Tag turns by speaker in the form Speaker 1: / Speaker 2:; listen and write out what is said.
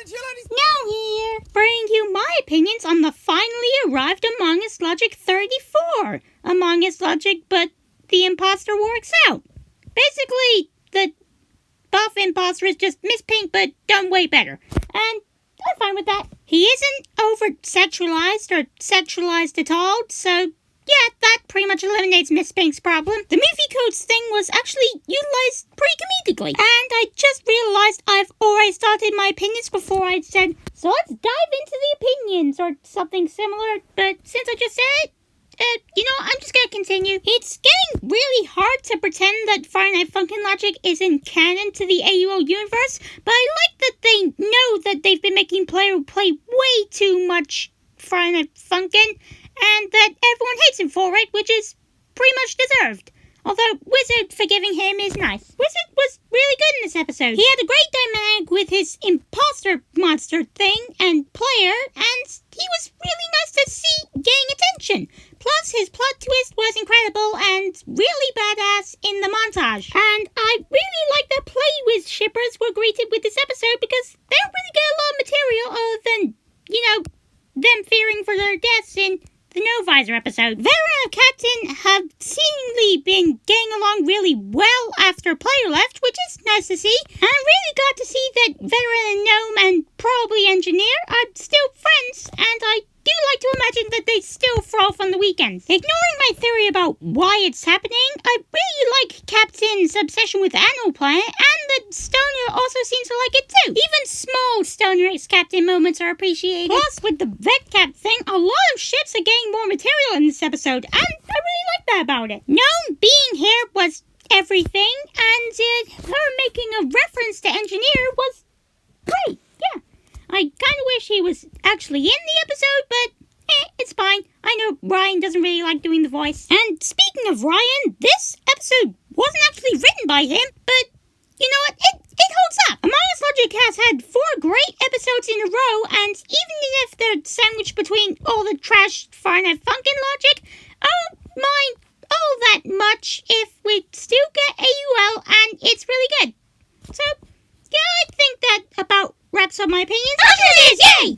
Speaker 1: Now here, bring you my opinions on the finally arrived Among Us Logic 34. Among Us Logic, but the imposter works out. Basically, the buff imposter is just Miss Pink, but done way better. And I'm fine with that. He isn't over-sexualized or sexualized at all, so yeah, that pretty much eliminates Miss Pink's problem. The movie codes thing was actually utilized pretty comedically. And I just realized I've already started my opinions before I said, so let's dive into the opinions or something similar. But since I just said it, I'm just gonna continue. It's getting really hard to pretend that Friday Night Funkin' Logic isn't canon to the AUO universe, but I like that they know that they've been making player play way too much Friday Night Funkin', and that everyone hates him for it, which is pretty much deserved. Although Wizard forgiving him is nice. Wizard was really good in this episode. He had a great dynamic with his imposter monster thing and player, and he was really nice to see getting attention. Plus, his plot twist was incredible and really badass in the montage. And I really like that Play-Wiz shippers were greeted with this episode because they don't really get a lot of material other than, them fearing for their deaths in the No Visor episode. Veteran and Captain have seemingly been getting along really well after Player left, which is nice to see. And I'm really glad to see that Veteran and Gnome and probably Engineer are still friends, and I do like to imagine that they still froth on the weekends. Ignoring my theory about why it's happening, I really like Captain's obsession with Animal Planet, and that Stoner also seems to like it too. Even small Stoner ex-Captain moments are appreciated. Plus, with the Vet Cap thing, a lot of ships are getting more material in this episode, and I really like that about it. Gnome being here was everything, and her making a reference to Engineer was great. Yeah. I kind of wish he was actually in the episode, but it's fine. I know Ryan doesn't really like doing the voice. And speaking of Ryan, this episode wasn't actually written by him, but you know what? It holds up. Among Us Logic has had 4 great episodes in a row, and even if they're sandwiched between all the trash Friday Night Funkin' Logic, I don't mind all that much if we still get AUL, and it's really good. So, yeah, I think that about wraps up my opinions. Yay!